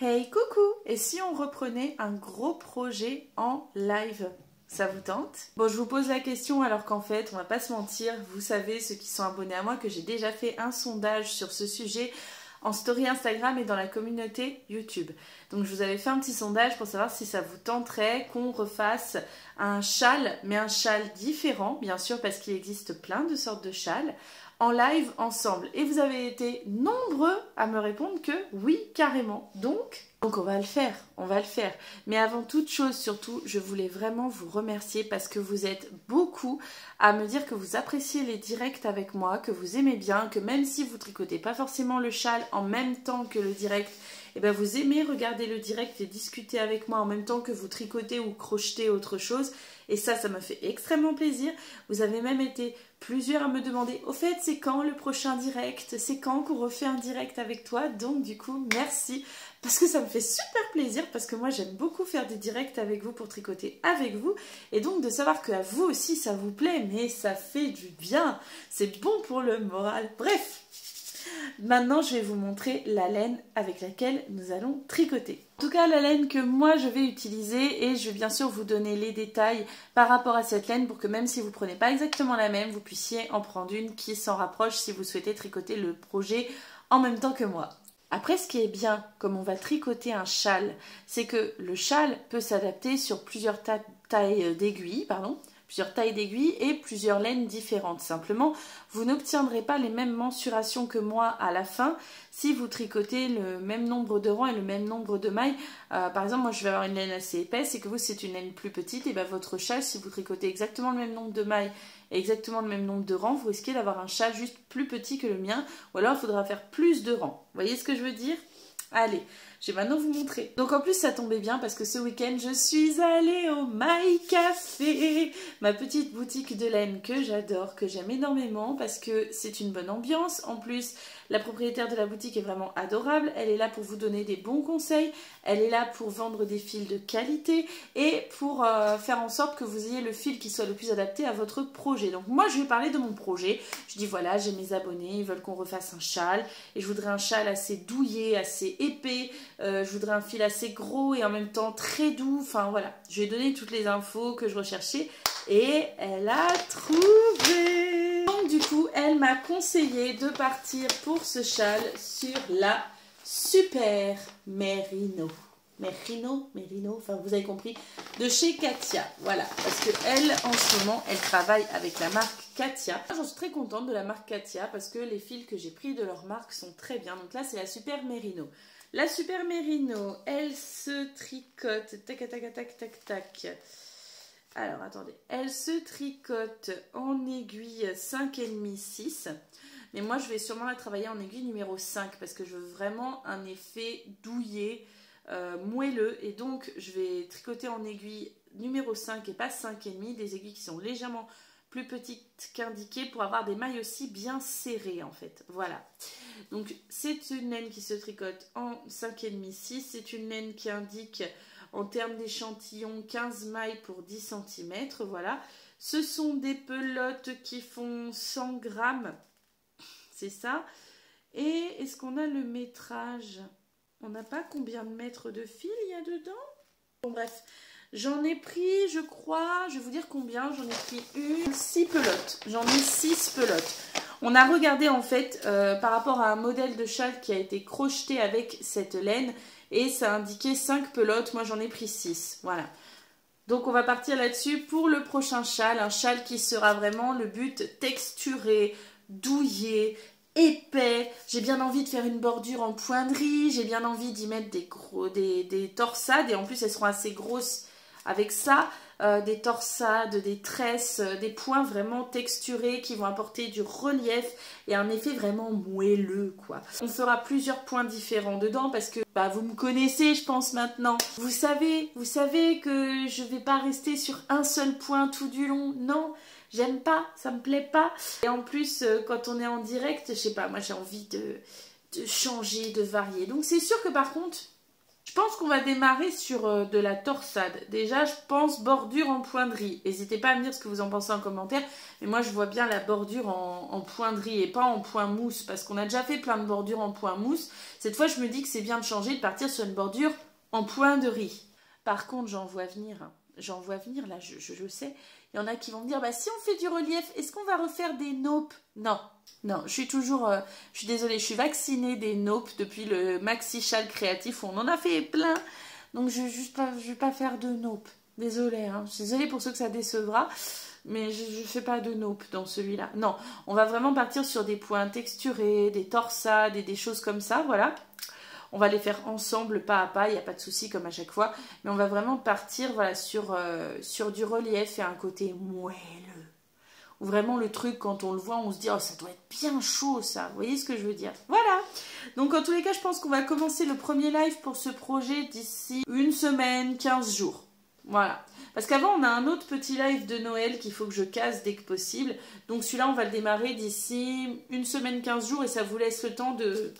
Hey coucou! Et si on reprenait un gros projet en live? Ça vous tente? Bon, je vous pose la question alors qu'en fait, on va pas se mentir, vous savez, ceux qui sont abonnés à moi, que j'ai déjà fait un sondage sur ce sujet en story Instagram et dans la communauté YouTube. Donc je vous avais fait un petit sondage pour savoir si ça vous tenterait qu'on refasse un châle, mais un châle différent, bien sûr, parce qu'il existe plein de sortes de châles, en live ensemble. Et vous avez été nombreux à me répondre que oui, carrément. Donc on va le faire, on va le faire. Mais avant toute chose, surtout, je voulais vraiment vous remercier parce que vous êtes beaucoup à me dire que vous appréciez les directs avec moi, que vous aimez bien, que même si vous tricotez pas forcément le châle en même temps que le direct, et ben vous aimez regarder le direct et discuter avec moi en même temps que vous tricotez ou crochetez autre chose. Et ça me fait extrêmement plaisir. Vous avez même été plusieurs à me demander, au fait, c'est quand le prochain direct? C'est quand qu'on refait un direct avec toi? Donc du coup, merci. Parce que ça me fait super plaisir, parce que moi j'aime beaucoup faire des directs avec vous pour tricoter avec vous. Et donc de savoir qu'à vous aussi ça vous plaît, mais ça fait du bien. C'est bon pour le moral. Bref. Maintenant, je vais vous montrer la laine avec laquelle nous allons tricoter. En tout cas, la laine que moi je vais utiliser, et je vais bien sûr vous donner les détails par rapport à cette laine pour que même si vous ne prenez pas exactement la même, vous puissiez en prendre une qui s'en rapproche si vous souhaitez tricoter le projet en même temps que moi. Après, ce qui est bien, comme on va tricoter un châle, c'est que le châle peut s'adapter sur plusieurs tailles d'aiguilles, plusieurs tailles d'aiguilles et plusieurs laines différentes. Simplement, vous n'obtiendrez pas les mêmes mensurations que moi à la fin si vous tricotez le même nombre de rangs et le même nombre de mailles. Par exemple, moi je vais avoir une laine assez épaisse et que vous c'est une laine plus petite, et bien votre châle, si vous tricotez exactement le même nombre de mailles et exactement le même nombre de rangs, vous risquez d'avoir un châle juste plus petit que le mien, ou alors il faudra faire plus de rangs. Vous voyez ce que je veux dire? Allez, je vais maintenant vous montrer. Donc en plus ça tombait bien parce que ce week-end je suis allée au My Café, ma petite boutique de laine que j'adore, que j'aime énormément parce que c'est une bonne ambiance. En plus, la propriétaire de la boutique est vraiment adorable, elle est là pour vous donner des bons conseils, elle est là pour vendre des fils de qualité et pour faire en sorte que vous ayez le fil qui soit le plus adapté à votre projet. Donc moi je vais parler de mon projet, je dis voilà, j'ai mes abonnés, ils veulent qu'on refasse un châle et je voudrais un châle assez douillet, assez épais, je voudrais un fil assez gros et en même temps très doux. Enfin voilà, je lui ai donné toutes les infos que je recherchais et elle a trouvé. Donc du coup, elle m'a conseillé de partir pour ce châle sur la Super Merino. Merino, enfin vous avez compris, de chez Katia, voilà, parce que elle, en ce moment, elle travaille avec la marque Katia. J'en suis très contente de la marque Katia, parce que les fils que j'ai pris de leur marque sont très bien. Donc là, c'est la Super Merino. La Super Merino, elle se tricote, tac, tac, tac, tac, tac. Alors, attendez, elle se tricote en aiguille 5,5, 6. Mais moi, je vais sûrement la travailler en aiguille numéro 5, parce que je veux vraiment un effet douillet, moelleux, et donc je vais tricoter en aiguille numéro 5 et pas 5,5, des aiguilles qui sont légèrement plus petites qu'indiquées pour avoir des mailles aussi bien serrées en fait. Voilà, donc c'est une laine qui se tricote en 5,5, 6, c'est une laine qui indique en termes d'échantillon 15 mailles pour 10 cm, voilà. Ce sont des pelotes qui font 100 grammes, c'est ça. Et est-ce qu'on a le métrage? On n'a pas combien de mètres de fil il y a dedans? Bon bref, j'en ai pris, je crois, je vais vous dire combien, j'en ai pris 6 pelotes. J'en ai 6 pelotes. On a regardé en fait par rapport à un modèle de châle qui a été crocheté avec cette laine et ça indiquait 5 pelotes, moi j'en ai pris 6, voilà. Donc on va partir là-dessus pour le prochain châle, un châle qui sera vraiment le but texturé, douillet, épais. J'ai bien envie de faire une bordure en poinderie, j'ai bien envie d'y mettre des torsades et en plus elles seront assez grosses avec ça, des torsades, des tresses, des points vraiment texturés qui vont apporter du relief et un effet vraiment moelleux quoi. On fera plusieurs points différents dedans parce que bah, vous me connaissez je pense maintenant. Vous savez que je vais pas rester sur un seul point tout du long, non. J'aime pas, ça me plaît pas. Et en plus, quand on est en direct, je sais pas, moi j'ai envie de changer, de varier. Donc c'est sûr que par contre, Je pense qu'on va démarrer sur de la torsade. Déjà, je pense bordure en pointerie. N'hésitez pas à me dire ce que vous en pensez en commentaire. Mais moi, je vois bien la bordure en pointerie et pas en point mousse. Parce qu'on a déjà fait plein de bordures en point mousse. Cette fois, je me dis que c'est bien de changer, de partir sur une bordure en point de riz. Par contre, j'en vois venir. J'en vois venir, là, je sais. Il y en a qui vont me dire, bah, si on fait du relief, est-ce qu'on va refaire des naupes? Non, non, je suis toujours... je suis désolée, je suis vaccinée des naupes depuis le Maxi Châle créatif où on en a fait plein. Donc, je ne vais pas faire de naupes. Désolée, hein. Je suis désolée pour ceux que ça décevra. Mais je ne fais pas de naupes dans celui-là. Non, on va vraiment partir sur des points texturés, des torsades et des choses comme ça, voilà. On va les faire ensemble, pas à pas, il n'y a pas de souci comme à chaque fois. Mais on va vraiment partir voilà, sur du relief et un côté moelleux. Ou vraiment le truc, quand on le voit, on se dit « Oh, ça doit être bien chaud ça !» Vous voyez ce que je veux dire? Voilà. Donc en tous les cas, je pense qu'on va commencer le premier live pour ce projet d'ici une semaine, 15 jours. Voilà. Parce qu'avant, on a un autre petit live de Noël qu'il faut que je casse dès que possible. Donc celui-là, on va le démarrer d'ici une semaine, 15 jours. Et ça vous laisse le temps de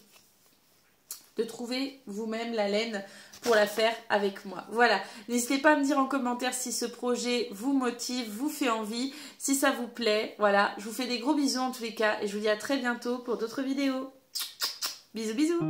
trouver vous-même la laine pour la faire avec moi. Voilà, n'hésitez pas à me dire en commentaire si ce projet vous motive, vous fait envie, si ça vous plaît. Voilà, je vous fais des gros bisous en tous les cas et je vous dis à très bientôt pour d'autres vidéos. Bisous bisous.